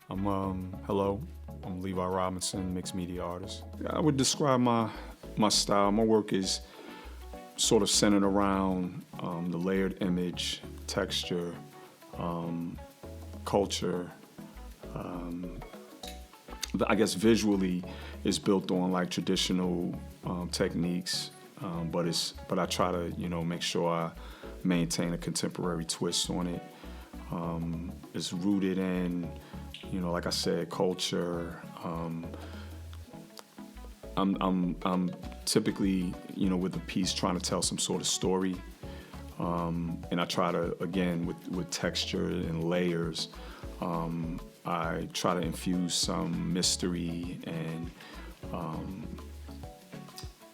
Hello, I'm Levi Robinson, mixed media artist. I would describe my style. My work is sort of centered around the layered image, texture, culture. I guess visually, it's built on like traditional techniques, but I try to make sure I maintain a contemporary twist on it. It's rooted in, like I said, culture. I'm typically, with a piece trying to tell some sort of story, and I try to, again, with texture and layers, I try to infuse some mystery and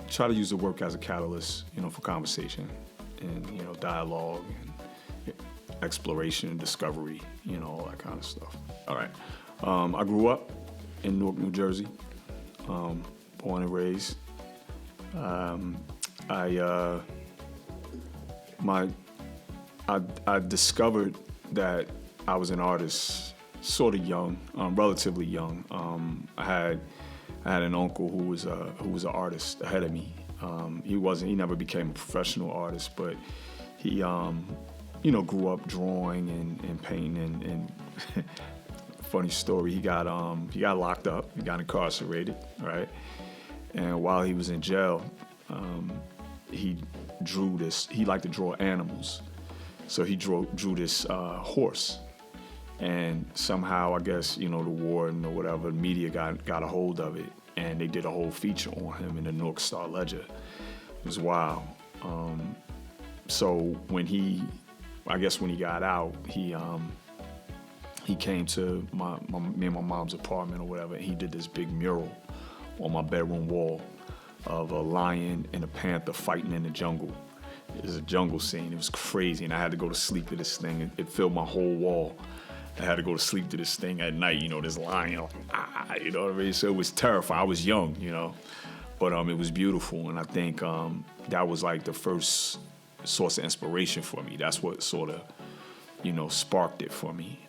try to use the work as a catalyst, for conversation and dialogue and exploration and discovery, all that kind of stuff. All right. I grew up in Newark, New Jersey, born and raised. I discovered that I was an artist sort of young, relatively young. I had an uncle who was an artist ahead of me. He never became a professional artist, but he grew up drawing and painting and funny story, he got locked up, he got incarcerated, right? And while he was in jail, he liked to draw animals. So he drew this horse. And somehow, I guess, the warden or whatever, the media got a hold of it, and they did a whole feature on him in the Newark Star Ledger. It was wild. So when he got out, he came to me and my mom's apartment or whatever, and he did this big mural on my bedroom wall of a lion and a panther fighting in the jungle. It was a jungle scene. It was crazy, and I had to go to sleep to this thing. It filled my whole wall. I had to go to sleep to this thing at night, this lion, you know what I mean? So it was terrifying. I was young, but it was beautiful, and I think that was like the first source of inspiration for me. That's what sort of, sparked it for me.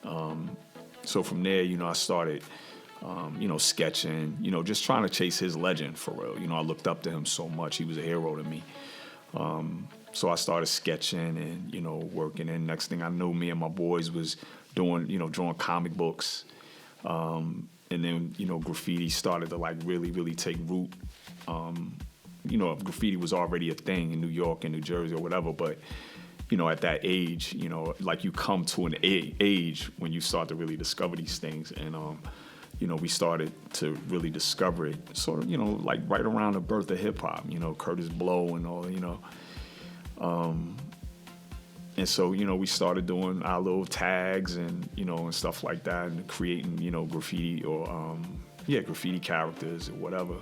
So from there, I started, sketching, just trying to chase his legend for real. I looked up to him so much. He was a hero to me. So I started sketching and, working. And next thing I knew, me and my boys was doing, drawing comic books. And then, graffiti started to like really, really take root. Graffiti was already a thing in New York and New Jersey or whatever, but at that age, like you come to an age when you start to really discover these things. And, we started to really discover it sort of, like right around the birth of hip hop, Curtis Blow and all, and so, we started doing our little tags and, and stuff like that and creating, graffiti or, graffiti characters or whatever.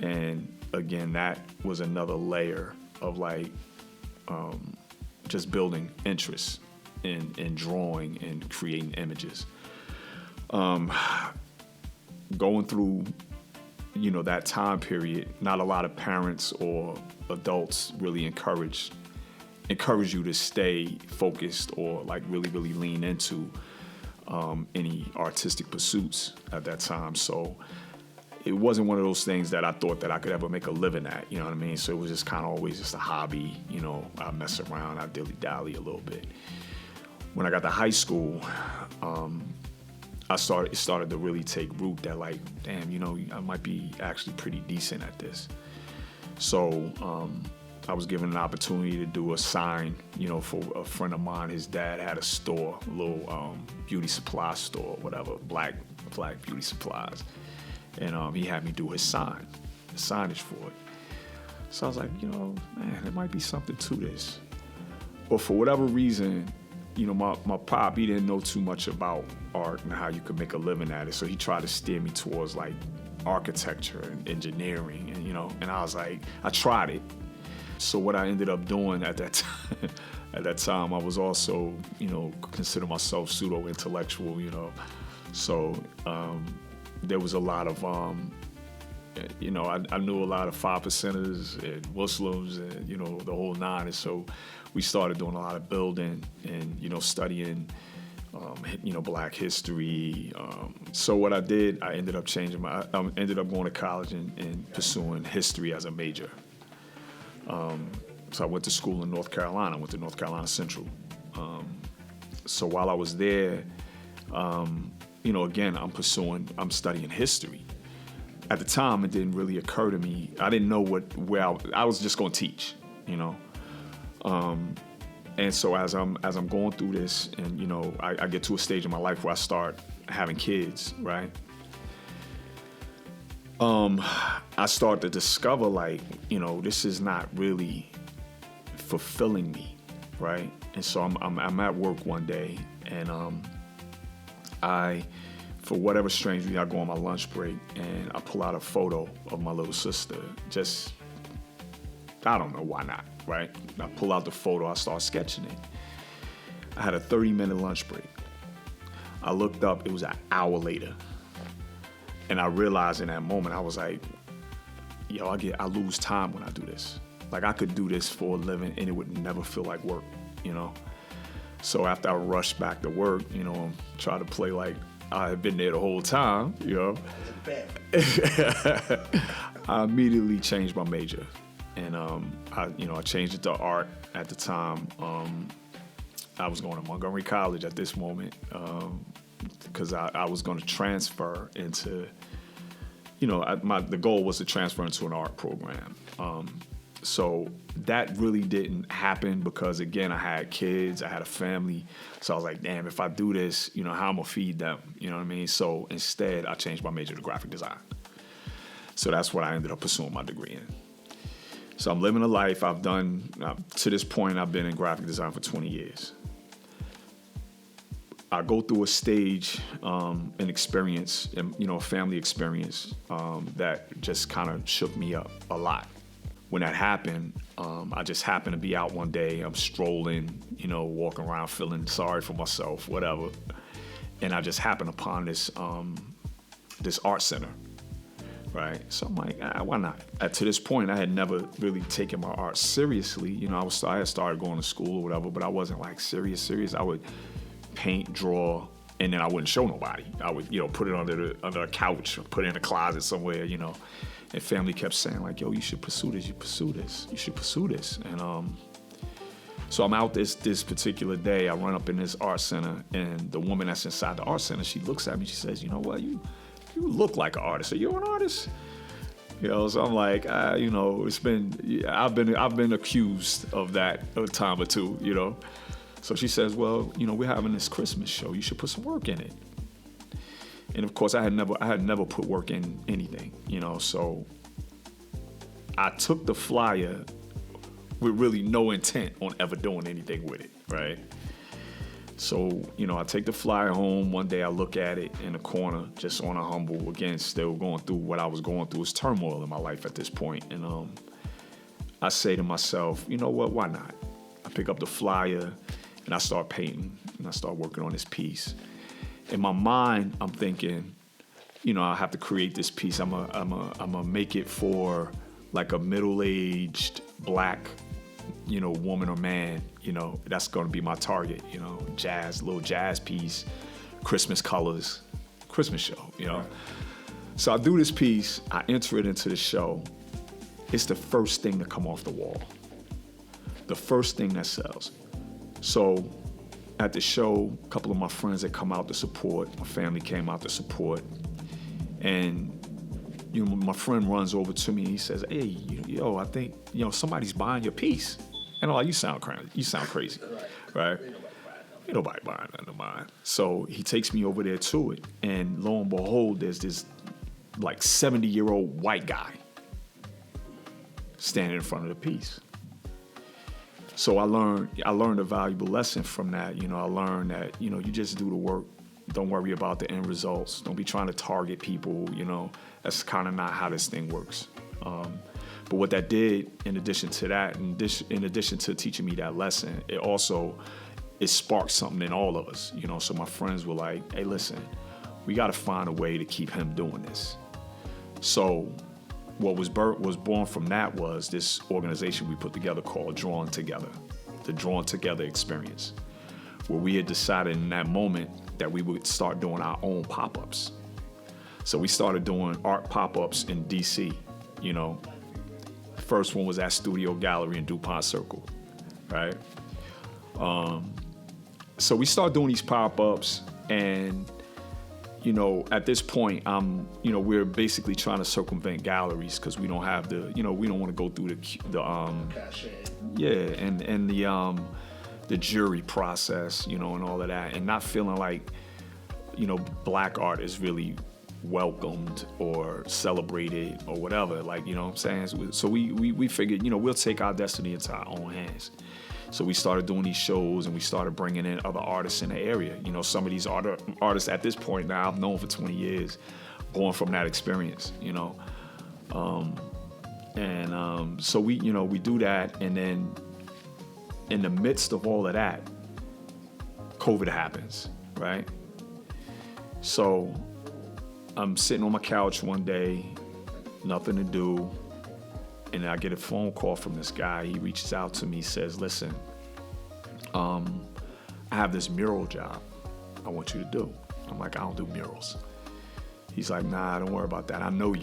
And again, that was another layer of like, just building interest in drawing and creating images. Going through, that time period, not a lot of parents or adults really encourage you to stay focused or like really, really lean into any artistic pursuits at that time. So it wasn't one of those things that I thought that I could ever make a living at, you know what I mean? So it was just kind of always just a hobby, I mess around, I dilly-dally a little bit. When I got to high school, it started to really take root that like, damn, I might be actually pretty decent at this. So I was given an opportunity to do a sign, for a friend of mine. His dad had a store, a little beauty supply store, whatever, black beauty supplies. And he had me do his signage for it. So I was like, man, there might be something to this. But for whatever reason, my pop, he didn't know too much about art and how you could make a living at it. So he tried to steer me towards like architecture and engineering, and I was like, I tried it. So what I ended up doing at that time, I was also, consider myself pseudo-intellectual, So there was a lot of, I knew a lot of 5%ers and Muslims and, the whole nine. And so we started doing a lot of building and, studying Black history. So what I did, I ended up ended up going to college and pursuing history as a major. So I went to school in North Carolina. I went to North Carolina Central. So while I was there, again, I'm studying history. At the time, it didn't really occur to me. I didn't know where I was just going to teach, And so as I'm going through this, and I get to a stage in my life where I start having kids, right? I start to discover this is not really fulfilling me, right? And so I'm at work one day, and for whatever strange reason, I go on my lunch break and I pull out a photo of my little sister. Just, I don't know why not, right? I pull out the photo, I start sketching it. I had a 30-minute lunch break. I looked up, it was an hour later. And I realized in that moment, I was like, I lose time when I do this. I could do this for a living and it would never feel like work, So after I rushed back to work, try to play like I had been there the whole time, I immediately changed my major. And I changed it to art at the time. I was going to Montgomery College at this moment because I was going to transfer into, the goal was to transfer into an art program. So that really didn't happen because, again, I had kids, I had a family. So I was like, damn, if I do this, how I'm going to feed them? You know what I mean? So instead, I changed my major to graphic design. So that's what I ended up pursuing my degree in. So I'm living a life to this point, I've been in graphic design for 20 years. I go through a stage, an experience, a family experience that just kind of shook me up a lot. When that happened, I just happened to be out one day. I'm strolling, walking around feeling sorry for myself, whatever. And I just happened upon this art center, right? So I'm like, why not? To this point, I had never really taken my art seriously. I had started going to school or whatever, but I wasn't serious. I would paint, draw, and then I wouldn't show nobody. I would, put it under a couch, or put it in a closet somewhere, And family kept saying yo, you should pursue this. You should pursue this. And so I'm out this particular day. I run up in this art center, and the woman that's inside the art center, she looks at me. She says, you know what? You look like an artist. Are you an artist? So I'm like, I've been accused of that a time or two. So she says, well, we're having this Christmas show. You should put some work in it. And of course, I had never put work in anything, So I took the flyer with really no intent on ever doing anything with it, right? So, I take the flyer home. One day I look at it in the corner, just on a humble, again, still going through what I was going through. It's turmoil in my life at this point. And I say to myself, you know what, why not? I pick up the flyer and I start painting and I start working on this piece. In my mind, I'm thinking, I have to create this piece. I'm gonna make it for a middle-aged Black, woman or man. That's gonna be my target. Little jazz piece, Christmas colors, Christmas show. Right. So I do this piece. I enter it into the show. It's the first thing to come off the wall. The first thing that sells. So at the show, a couple of my friends had come out to support. My family came out to support. And, my friend runs over to me and he says, hey, I think, somebody's buying your piece. And I'm like, you sound crazy, right? Ain't nobody buying nothing of mine. So he takes me over there to it. And lo and behold, there's this 70-year-old white guy standing in front of the piece. So I learned a valuable lesson from that. I learned that, you just do the work. Don't worry about the end results. Don't be trying to target people, That's kind of not how this thing works. But what that did, in addition to that, in addition to teaching me that lesson, it sparked something in all of us, So my friends were like, hey, listen, we got to find a way to keep him doing this. So what was born from that was this organization we put together called Drawing Together, the Drawing Together experience. where we had decided in that moment that we would start doing our own pop-ups. So we started doing art pop-ups in DC, you know. First one was at Studio Gallery in DuPont Circle, right? So we started doing these pop-ups, and, you know, at this point, we're basically trying to circumvent galleries because we don't have we don't want to go through the jury process, you know, and all of that, and not feeling like, you know, black art is really welcomed or celebrated or whatever, like, you know what I'm saying? So we figured, you know, we'll take our destiny into our own hands. So we started doing these shows, and we started bringing in other artists in the area. You know, some of these artists at this point now I've known for 20 years, born from that experience, you know. So we do that, and then in the midst of all of that, COVID happens, right? So I'm sitting on my couch one day, nothing to do, and I get a phone call from this guy. He reaches out to me, says, listen, I have this mural job I want you to do. I'm like, I don't do murals. He's like, nah, don't worry about that. I know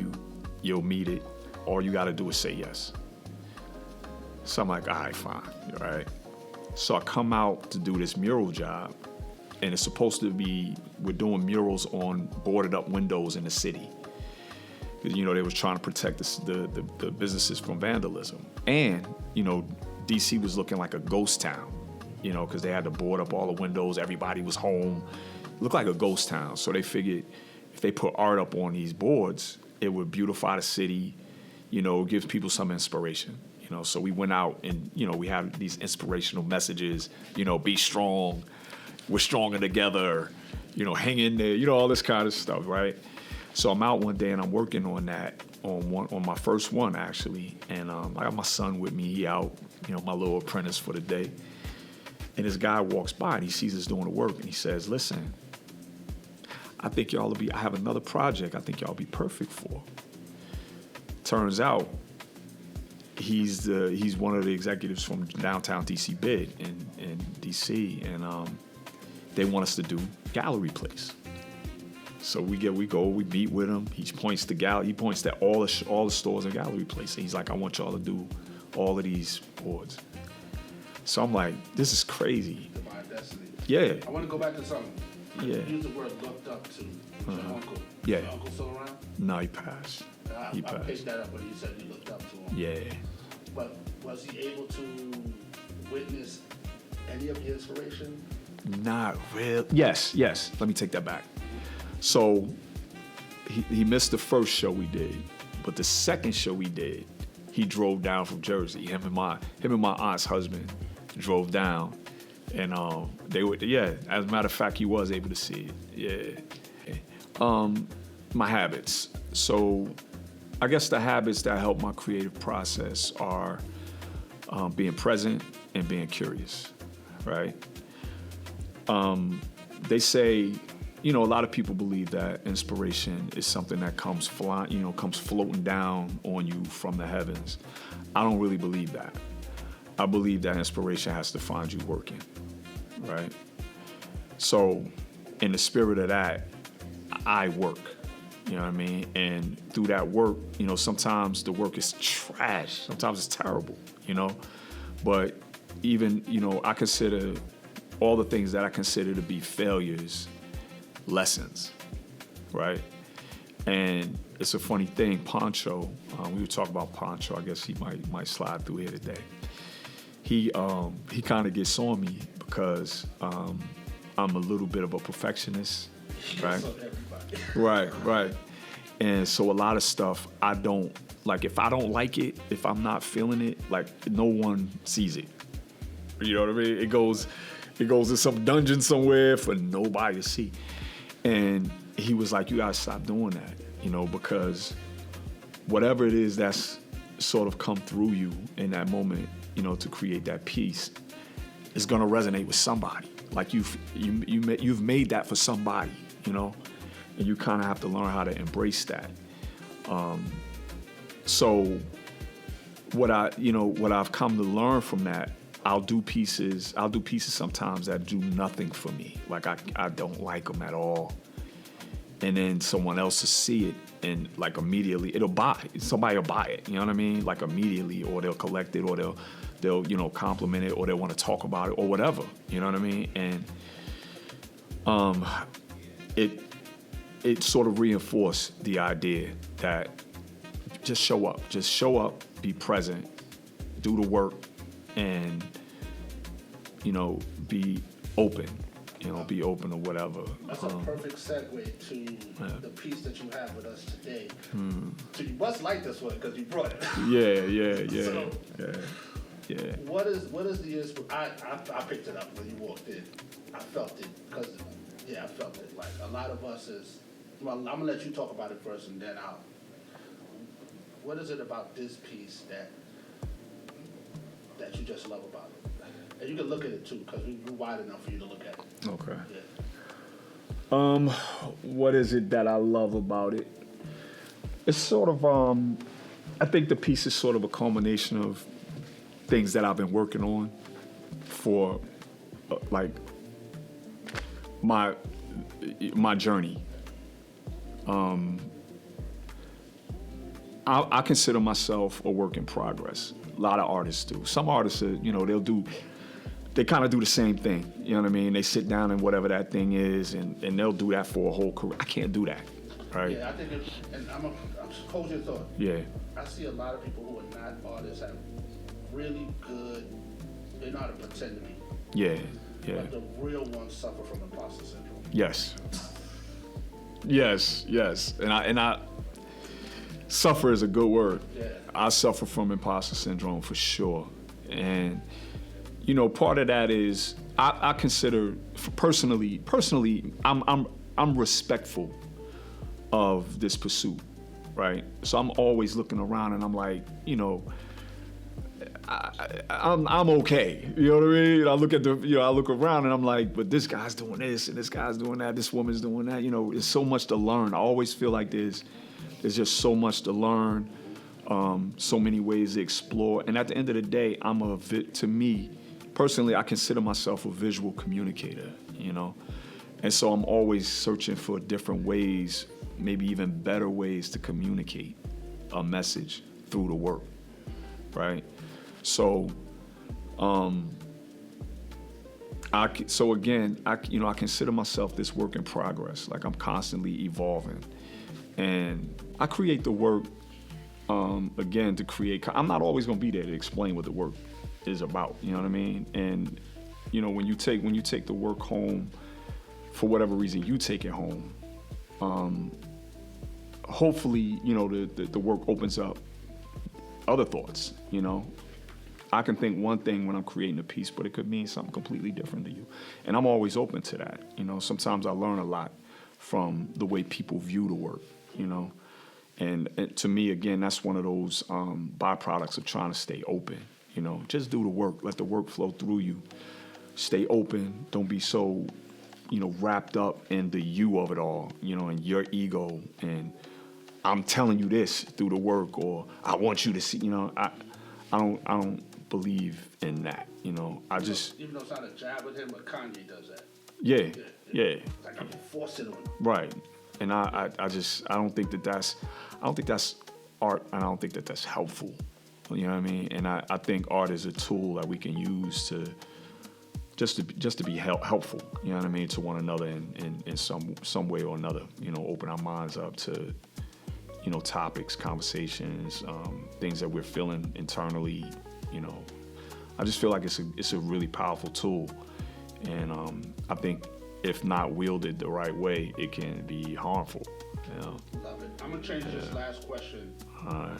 you'll meet it. All you gotta do is say yes. So I'm like, all right, fine, all right. So I come out to do this mural job, and it's supposed to be, we're doing murals on boarded up windows in the city. Because, you know, they was trying to protect the businesses from vandalism. And, you know, DC was looking like a ghost town, you know, because they had to board up all the windows. Everybody was home. It looked like a ghost town. So they figured if they put art up on these boards, it would beautify the city, you know, give people some inspiration. You know, so we went out and, you know, we had these inspirational messages, you know, be strong, we're stronger together, you know, hang in there, you know, all this kind of stuff, right? So I'm out one day and I'm working on that, on my first one actually, and I got my son with me, he out, you know, my little apprentice for the day, and this guy walks by and he sees us doing the work and he says, listen, I have another project I think y'all be perfect for. Turns out, he's one of the executives from downtown DC Bid in DC, and they want us to do gallery plays. So we meet with him. He points to all the stores and gallery places. He's like, I want y'all to do all of these boards. So I'm like, this is crazy. Divine destiny. Yeah. I want to go back to something. Yeah. You used the word looked up to. Your uncle. Yeah. Is your uncle still around? No, he passed. I picked that up when you said you looked up to him. Yeah. But was he able to witness any of the inspiration? Not really. Yes. Let me take that back. So he missed the first show we did, but the second show we did, he drove down from Jersey. Him and my aunt's husband drove down, and they were, yeah. As a matter of fact, he was able to see it. Yeah. My habits. So I guess the habits that help my creative process are being present and being curious, right? They say, you know, a lot of people believe that inspiration is something that comes floating down on you from the heavens. I don't really believe that. I believe that inspiration has to find you working, right? So in the spirit of that, I work, you know what I mean? And through that work, you know, sometimes the work is trash. Sometimes it's terrible, you know? But even, you know, I consider all the things that I consider to be failures lessons, right? And it's a funny thing, Poncho, we were talking about Poncho, I guess he might slide through here today. He kind of gets on me because I'm a little bit of a perfectionist, right? Right. And so a lot of stuff I don't, like if I don't like it, if I'm not feeling it, like no one sees it. You know what I mean? It goes in some dungeon somewhere for nobody to see. And he was like, you gotta stop doing that, you know, because whatever it is that's sort of come through you in that moment, you know, to create that piece, is gonna resonate with somebody. Like you've made that for somebody, you know, and you kind of have to learn how to embrace that. So what I've come to learn from that I'll do pieces sometimes that do nothing for me. Like I don't like them at all. And then someone else will see it and like immediately somebody will buy it. You know what I mean? Like immediately, or they'll collect it, or they'll you know, compliment it, or they'll want to talk about it, or whatever. You know what I mean? And it sort of reinforced the idea that just show up, be present, do the work, and, you know, be open, or whatever. That's a perfect segue to the piece that you have with us today. So you must like this one because you brought it. Yeah. What is the inspiration? I picked it up when you walked in. I felt it because, I felt it. Like a lot of us well, I'm gonna let you talk about it first, and then what is it about this piece that you just love about it? And you can look at it too, because we're wide enough for you to look at it. Okay. Yeah. What is it that I love about it? It's sort of, I think the piece is sort of a culmination of things that I've been working on for, like, my journey. I consider myself a work in progress. A lot of artists do. Some artists, you know, they kind of do the same thing. You know what I mean? They sit down and whatever that thing is, and they'll do that for a whole career. I can't do that, right? Yeah, I think and I'm hold your thought. Yeah. I see a lot of people who are not artists have really good, they know how to pretend to be. Yeah. But the real ones suffer from imposter syndrome. Yes. And I suffer is a good word. Yeah. I suffer from imposter syndrome for sure. And, you know, part of that is I consider personally, I'm respectful of this pursuit, right? So I'm always looking around and I'm like, you know, I'm okay. You know what I mean? I look around and I'm like, but this guy's doing this and this guy's doing that, this woman's doing that. You know, there's so much to learn. I always feel like there's just so much to learn, so many ways to explore. And at the end of the day, to me, personally, I consider myself a visual communicator, you know? And so I'm always searching for different ways, maybe even better ways to communicate a message through the work, right? So, I consider myself this work in progress. Like I'm constantly evolving, and I create the work, again, to create. I'm not always gonna be there to explain what the work is about. You know what I mean? And you know, when you take the work home, for whatever reason you take it home, hopefully, you know, the work opens up other thoughts. You know. I can think one thing when I'm creating a piece, but it could mean something completely different to you. And I'm always open to that. You know, sometimes I learn a lot from the way people view the work, you know. And to me, again, that's one of those byproducts of trying to stay open, you know. Just do the work. Let the work flow through you. Stay open. Don't be so, you know, wrapped up in the you of it all, you know, and your ego. And I'm telling you this through the work, or I want you to see, you know, I don't believe in that, you know. Even though it's not a jab at him, but Kanye does that. Yeah. Like I'm forcing him. Right. And I don't think that's art, and I don't think that's helpful. You know what I mean? And I think art is a tool that we can use to just to be helpful. You know what I mean? To one another in some way or another. You know, open our minds up to, you know, topics, conversations, things that we're feeling internally. You know, I just feel like it's a really powerful tool, and I think if not wielded the right way, it can be harmful. You know? Love it. I'm gonna change this last question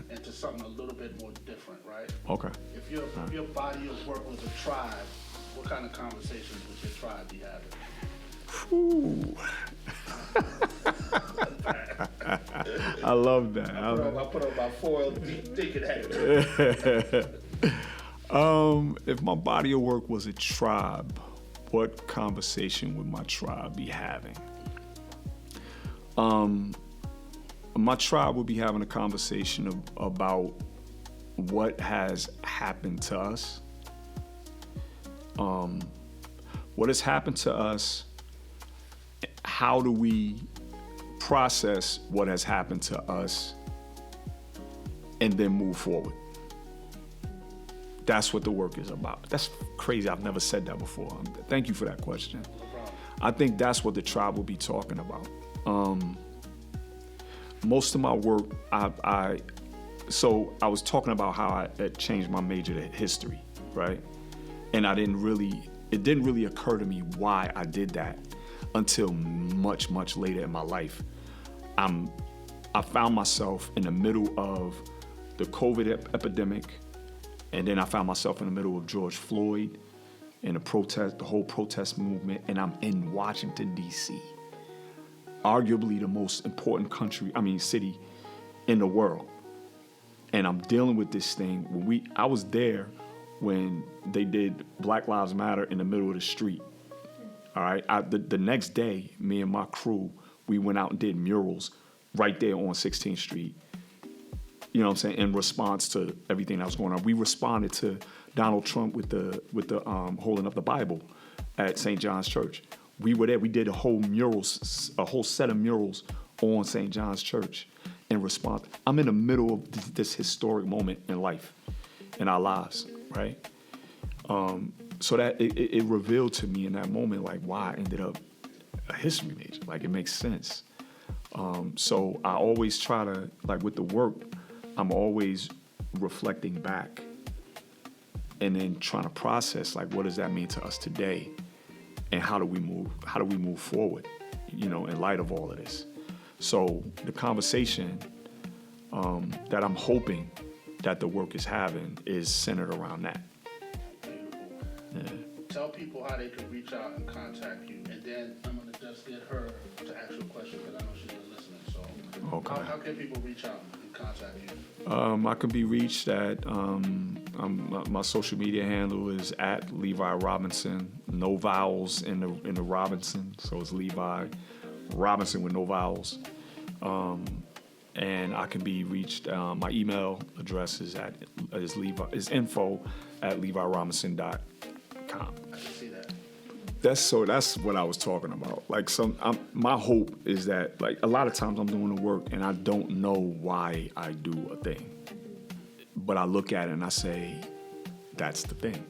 into something a little bit more different, right? Okay. If your body of work was a tribe, what kind of conversations would your tribe be having? I love that. I put on my foil deep thinking hat. If my body of work was a tribe, what conversation would my tribe be having? My tribe would be having a conversation about what has happened to us what has happened to us, how do we process what has happened to us and then move forward? That's what the work is about. That's crazy. I've never said that before. Thank you for that question. I think that's what the tribe will be talking about. Most of my work, so I was talking about how I had changed my major to history, right? And it didn't really occur to me why I did that until much, much later in my life. I found myself in the middle of the COVID epidemic, and then I found myself in the middle of George Floyd and the whole protest movement, and I'm in Washington, D.C., arguably the most important city in the world. And I'm dealing with this thing. I was there when they did Black Lives Matter in the middle of the street. All right. The next day, me and my crew, we went out and did murals right there on 16th Street. You know what I'm saying? In response to everything that was going on, we responded to Donald Trump with the holding up the Bible at St. John's Church. We were there. We did a whole set of murals on St. John's Church in response. I'm in the middle of this historic moment in life, in our lives, right? So that it revealed to me in that moment, like, why I ended up a history major. Like, it makes sense. So I always try to, like, with the work, I'm always reflecting back and then trying to process, like, what does that mean to us today? And how do we move forward, in light of all of this? So the conversation that I'm hoping that the work is having is centered around that. Yeah. Tell people how they can reach out and contact you, and then I'm going to just get her to ask you a question because I know she's been listening. So okay. How can people reach out and contact you? I can be reached at, my social media handle is at Levi Robinson, no vowels in the Robinson, so it's Levi Robinson with no vowels. And I can be reached, my email address is info@levirobinson.com. I can see that. That's what I was talking about. Like, my hope is that, like, a lot of times I'm doing the work and I don't know why I do a thing, but I look at it and I say, that's the thing,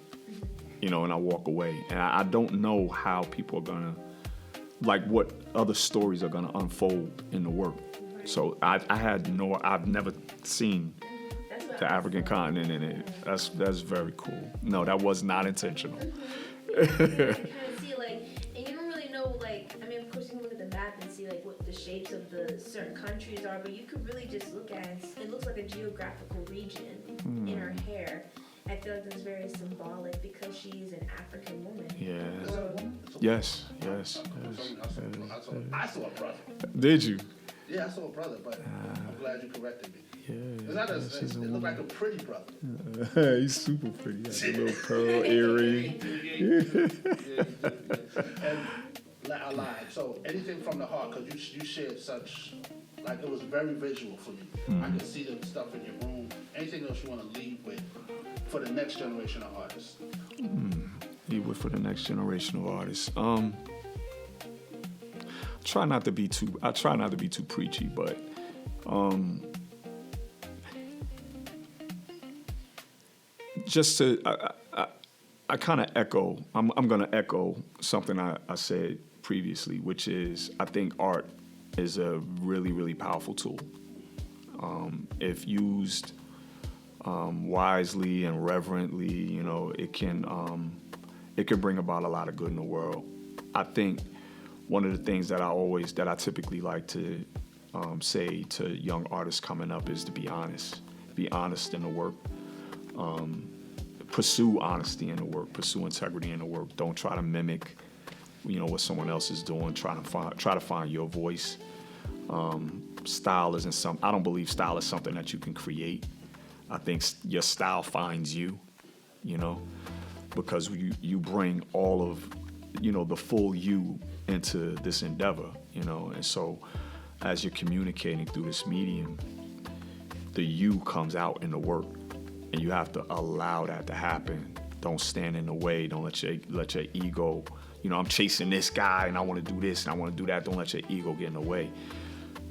and I walk away. And I don't know how people are gonna, like, what other stories are gonna unfold in the work. So I've never seen the African continent in it. That's very cool. No, that was not intentional. And you don't really know, like, I mean, of course you can look at the map and see, like, what the shapes of the certain countries are, but you could really just look at it. It looks like a geographical region in her hair. I feel like that's very symbolic because she's an African woman. Yeah. So, Yes. I saw a brother. Did you? Yeah, I saw a brother, but I'm glad you corrected me. Yeah. It looked like a pretty brother. He's super pretty. He has a little pearl earring. And I lied. So anything from the heart, because you shared such, like, it was very visual for me. I could see the stuff in your room. Anything else you want to leave with for the next generation of artists? Leave with for the next generation of artists. I try not to be too preachy, but just to, I kind of echo, I'm going to echo something I said previously, which is, I think art is a really, really powerful tool. If used wisely and reverently, it can bring about a lot of good in the world. I think one of the things that I typically like to say to young artists coming up is to be honest. Be honest in the work. Pursue honesty in the work. Pursue integrity in the work. Don't try to mimic, what someone else is doing. Try to find your voice. Style isn't I don't believe style is something that you can create. I think your style finds you, because you bring all of, the full you into this endeavor, and so as you're communicating through this medium, the you comes out in the work, and you have to allow that to happen. don't stand in the way. Don't let your ego, I'm chasing this guy and I want to do this and I want to do that. Don't let your ego get in the way.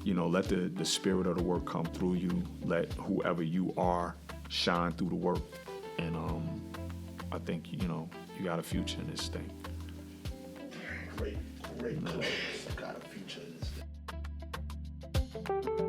Let the spirit of the work come through you. Let whoever you are shine through the work. And I think, you got a future in this thing. Great clothes. Got a future in this thing.